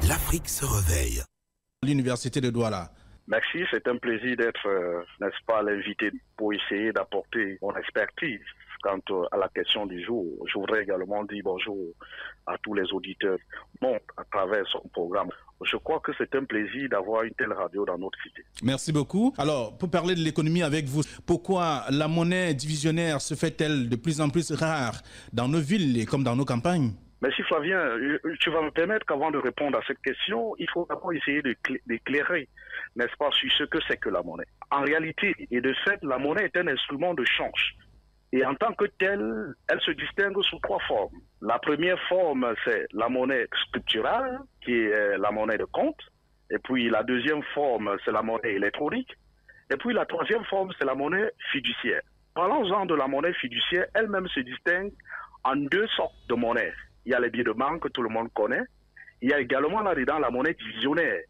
L'Afrique se réveille. L'université de Douala. Merci, c'est un plaisir d'être, n'est-ce pas, l'invité pour essayer d'apporter mon expertise quant à la question du jour. Je voudrais également dire bonjour à tous les auditeurs à travers son programme. Je crois que c'est un plaisir d'avoir une telle radio dans notre cité. Merci beaucoup. Alors, pour parler de l'économie avec vous, pourquoi la monnaie divisionnaire se fait-elle de plus en plus rare dans nos villes et comme dans nos campagnes? Merci Flavien, tu vas me permettre qu'avant de répondre à cette question, il faut d'abord essayer d'éclairer, n'est-ce pas, sur ce que c'est que la monnaie. En réalité, et de fait, la monnaie est un instrument de change. Et en tant que telle, elle se distingue sous trois formes. La première forme, c'est la monnaie structurale, qui est la monnaie de compte. Et puis la deuxième forme, c'est la monnaie électronique. Et puis la troisième forme, c'est la monnaie fiduciaire. Parlons-en de la monnaie fiduciaire, elle-même se distingue en deux sortes de monnaies. Il y a les billets de banque que tout le monde connaît. Il y a également là-dedans la monnaie divisionnaire.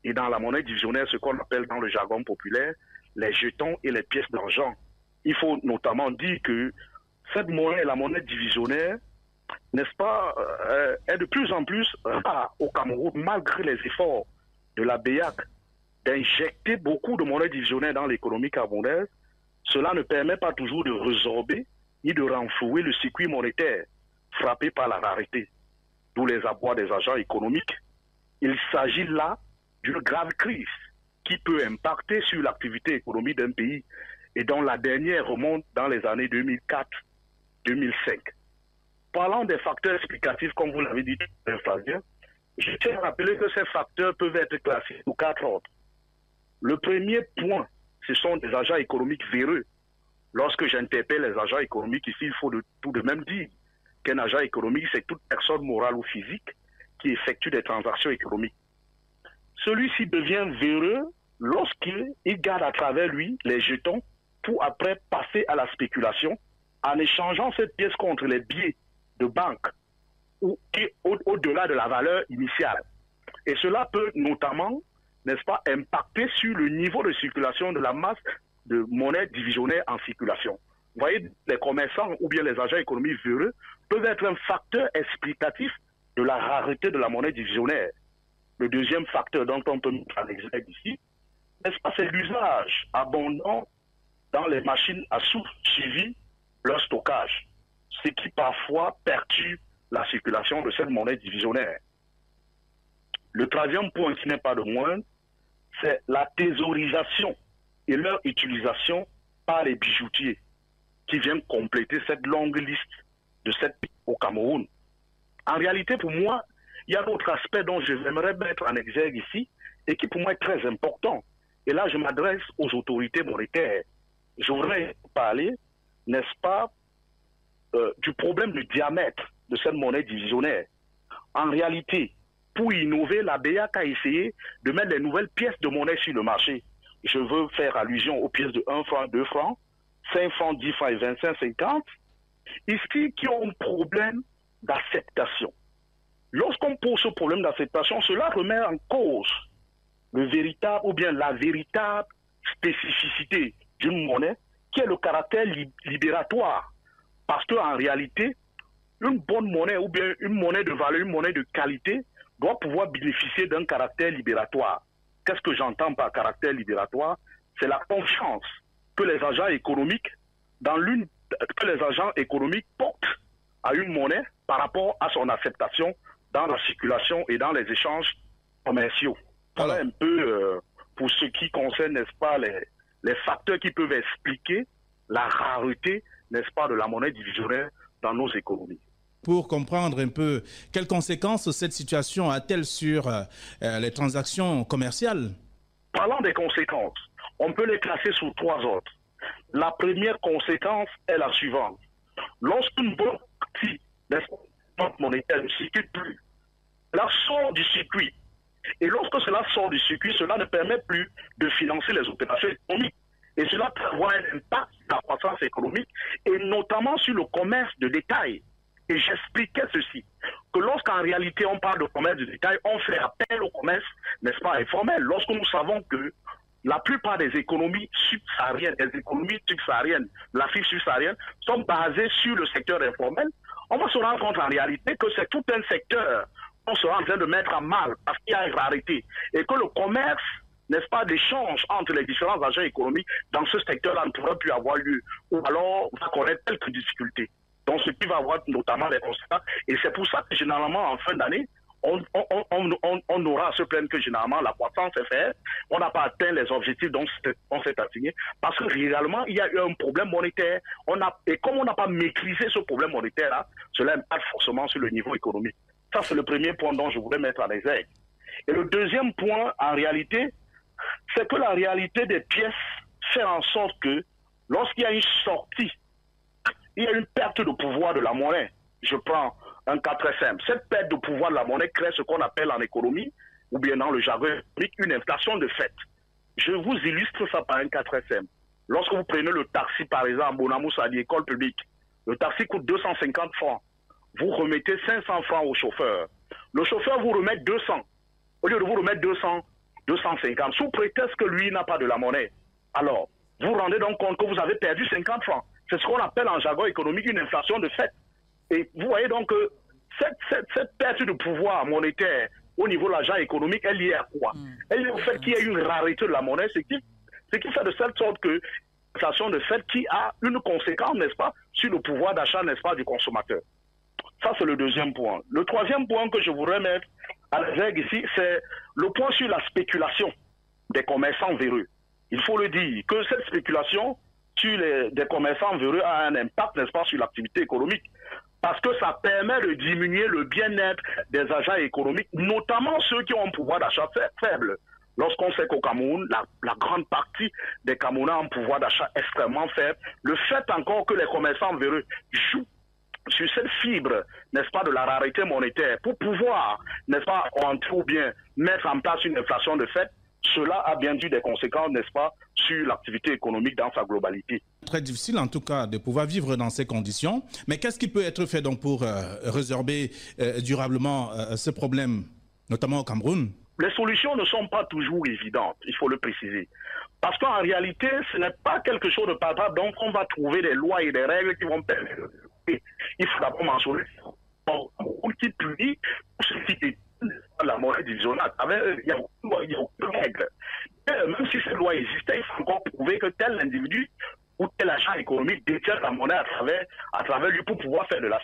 Et dans la monnaie divisionnaire, ce qu'on appelle dans le jargon populaire, les jetons et les pièces d'argent. Il faut notamment dire que cette monnaie, la monnaie divisionnaire, n'est-ce pas, est de plus en plus rare au Cameroun, malgré les efforts de la BEAC d'injecter beaucoup de monnaie divisionnaire dans l'économie camerounaise. Cela ne permet pas toujours de résorber ni de renflouer le circuit monétaire frappé par la rareté, d'où les abois des agents économiques. Il s'agit là d'une grave crise qui peut impacter sur l'activité économique d'un pays et dont la dernière remonte dans les années 2004-2005. Parlant des facteurs explicatifs, comme vous l'avez dit, Flavien, je tiens à rappeler que ces facteurs peuvent être classés sous quatre ordres. Le premier point, ce sont des agents économiques véreux. Lorsque j'interpelle les agents économiques ici, il faut tout de même dire qu'un agent économique, c'est toute personne morale ou physique qui effectue des transactions économiques. Celui-ci devient véreux lorsqu'il garde à travers lui les jetons pour après passer à la spéculation en échangeant cette pièce contre les billets de banque ou au-delà de la valeur initiale. Et cela peut notamment, n'est-ce pas, impacter sur le niveau de circulation de la masse de monnaie divisionnaire en circulation. Vous voyez, les commerçants ou bien les agents économiques véreux peuvent être un facteur explicatif de la rareté de la monnaie divisionnaire. Le deuxième facteur dont on peut mettre en exergue ici, n'est-ce pas, c'est l'usage abondant dans les machines à sous-suivi leur stockage, ce qui parfois perturbe la circulation de cette monnaie divisionnaire. Le troisième point qui n'est pas de moindre, c'est la thésaurisation et leur utilisation par les bijoutiers qui viennent compléter cette longue liste de cette au Cameroun. En réalité, pour moi, il y a d'autres aspects dont je j'aimerais mettre en exergue ici et qui pour moi est très important. Et là, je m'adresse aux autorités monétaires. Je voudrais parler, n'est-ce pas, du problème du diamètre de cette monnaie divisionnaire. En réalité, pour innover, la BEAC a essayé de mettre des nouvelles pièces de monnaie sur le marché. Je veux faire allusion aux pièces de 1 franc, 2 francs, 5 francs, 10 francs et 25, 50, ici qui ont un problème d'acceptation. Lorsqu'on pose ce problème d'acceptation, cela remet en cause le véritable ou bien la véritable spécificité d'une monnaie qui est le caractère libératoire. Parce qu'en réalité, une bonne monnaie ou bien une monnaie de valeur, une monnaie de qualité doit pouvoir bénéficier d'un caractère libératoire. Qu'est-ce que j'entends par caractère libératoire? C'est la confiance que les agents économiques portent à une monnaie par rapport à son acceptation dans la circulation et dans les échanges commerciaux. Voilà un peu pour ce qui concerne, n'est-ce pas, les facteurs qui peuvent expliquer la rareté, n'est-ce pas, de la monnaie divisionnaire dans nos économies. Pour comprendre un peu, quelles conséquences cette situation a-t-elle sur les transactions commerciales? Parlant des conséquences, on peut les classer sous trois ordres. La première conséquence est la suivante. Lorsqu'une bonne partie des monétaires ne circule plus, cela sort du circuit. Et lorsque cela sort du circuit, cela ne permet plus de financer les opérations économiques. Et cela peut avoir un impact sur la croissance économique et notamment sur le commerce de détail. Et j'expliquais ceci, que lorsqu'en réalité on parle de commerce de détail, on fait appel au commerce, n'est-ce pas, informel. Lorsque nous savons que la plupart des économies subsahariennes, l'Afrique subsaharienne, sont basées sur le secteur informel, on va se rendre compte en réalité que c'est tout un secteur qu'on se sera en train de mettre à mal parce qu'il y a une rareté et que le commerce, n'est-ce pas, d'échange entre les différents agents économiques dans ce secteur-là ne pourra plus avoir lieu ou alors va connaître quelques difficultés. Donc, ce qui va avoir notamment des conséquences. Et c'est pour ça que généralement, en fin d'année, on aura à se plaindre que généralement la croissance est faible, on n'a pas atteint les objectifs dont on s'est assigné, parce que réellement il y a eu un problème monétaire, et comme on n'a pas maîtrisé ce problème monétaire-là, cela impacte forcément sur le niveau économique. Ça, c'est le premier point dont je voulais mettre en exergue. Et le deuxième point, en réalité, c'est que la réalité des pièces fait en sorte que lorsqu'il y a une sortie, il y a une perte de pouvoir de la monnaie. Je prends un cas très simple. Cette perte de pouvoir de la monnaie crée ce qu'on appelle en économie, ou bien dans le jargon économique, une inflation de fait. Je vous illustre ça par un cas très simple. Lorsque vous prenez le taxi, par exemple, Bonamous à l'école publique, le taxi coûte 250 francs. Vous remettez 500 francs au chauffeur. Le chauffeur vous remet 200. Au lieu de vous remettre 200, 250, sous prétexte que lui n'a pas de la monnaie. Alors, vous vous rendez donc compte que vous avez perdu 50 francs. C'est ce qu'on appelle en jargon économique une inflation de fait. Et vous voyez donc que cette perte de pouvoir monétaire au niveau de l'agent économique, elle est liée à quoi? Elle est liée au fait qu'il y a une rareté de la monnaie, ce qui fait de cette sorte que l'inflation de fait qui a une conséquence, n'est-ce pas, sur le pouvoir d'achat, n'est-ce pas, du consommateur. Ça, c'est le deuxième point. Le troisième point que je voudrais mettre à l'exergue ici, c'est le point sur la spéculation des commerçants véreux. Il faut le dire que cette spéculation sur des commerçants véreux a un impact, n'est-ce pas, sur l'activité économique. Parce que ça permet de diminuer le bien-être des agents économiques, notamment ceux qui ont un pouvoir d'achat faible. Lorsqu'on sait qu'au Cameroun, la grande partie des Camerounais ont un pouvoir d'achat extrêmement faible, le fait encore que les commerçants véreux jouent sur cette fibre, n'est-ce pas, de la rareté monétaire pour pouvoir, n'est-ce pas, entrer ou bien mettre en place une inflation de fait, cela a bien eu des conséquences, n'est-ce pas, sur l'activité économique dans sa globalité. Très difficile en tout cas de pouvoir vivre dans ces conditions. Mais qu'est-ce qui peut être fait donc pour résorber durablement ce problème, notamment au Cameroun? Les solutions ne sont pas toujours évidentes, il faut le préciser. Parce qu'en réalité, ce n'est pas quelque chose de palpable, donc on va trouver des lois et des règles qui vont permettre. Il faut d'abord mentionner qui punit ce qui est la monnaie divisionnelle. Il n'y a aucune règle. Même si cette loi existait, il faut encore prouver que tel individu ou tel agent économique détient la monnaie à travers lui pour pouvoir faire de la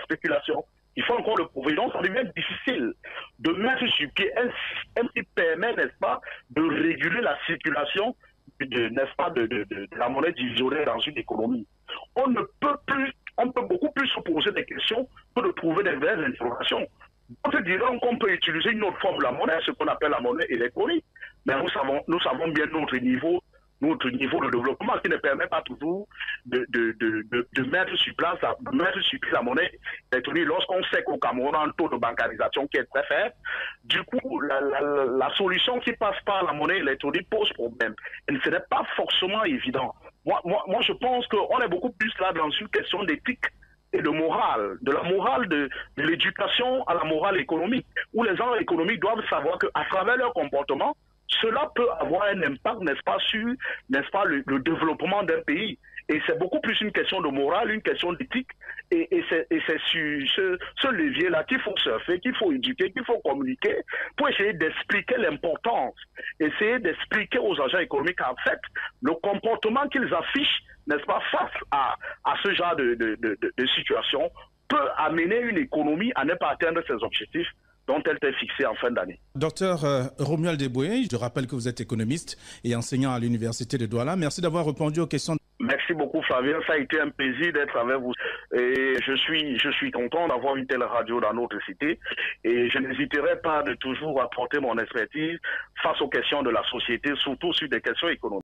spéculation. Il faut encore le prouver. Donc, ça devient difficile de mettre sur pied un système qui permet, n'est-ce pas, de réguler la circulation n'est-ce pas, de la monnaie divisionnelle dans une économie. On peut beaucoup plus se poser des questions que de trouver des vraies informations. On te dira qu'on peut utiliser une autre forme de la monnaie, ce qu'on appelle la monnaie électronique. Mais nous savons bien notre niveau de développement qui ne permet pas toujours de mettre sur place, la monnaie électronique. Lorsqu'on sait qu'au Cameroun, on a un taux de bancarisation qui est très faible, du coup, la solution qui passe par la monnaie électronique pose problème. Et ce n'est pas forcément évident. Moi, je pense qu'on est beaucoup plus là dans une question d'éthique et de morale, de la morale de l'éducation à la morale économique, où les gens économiques doivent savoir qu'à travers leur comportement, cela peut avoir un impact, n'est-ce pas, sur, n'est-ce pas, le développement d'un pays. Et c'est beaucoup plus une question de morale, une question d'éthique. Et c'est sur ce levier-là qu'il faut surfer, qu'il faut éduquer, qu'il faut communiquer pour essayer d'expliquer l'importance. Essayer d'expliquer aux agents économiques, en fait, le comportement qu'ils affichent, n'est-ce pas, face à ce genre de situation peut amener une économie à ne pas atteindre ses objectifs dont elle était fixée en fin d'année. Docteur Romuald Eboué, je rappelle que vous êtes économiste et enseignant à l'Université de Douala. Merci d'avoir répondu aux questions. Merci beaucoup Flavien, ça a été un plaisir d'être avec vous. Et je suis content d'avoir une telle radio dans notre cité. Et je n'hésiterai pas de toujours apporter mon expertise face aux questions de la société, surtout sur des questions économiques.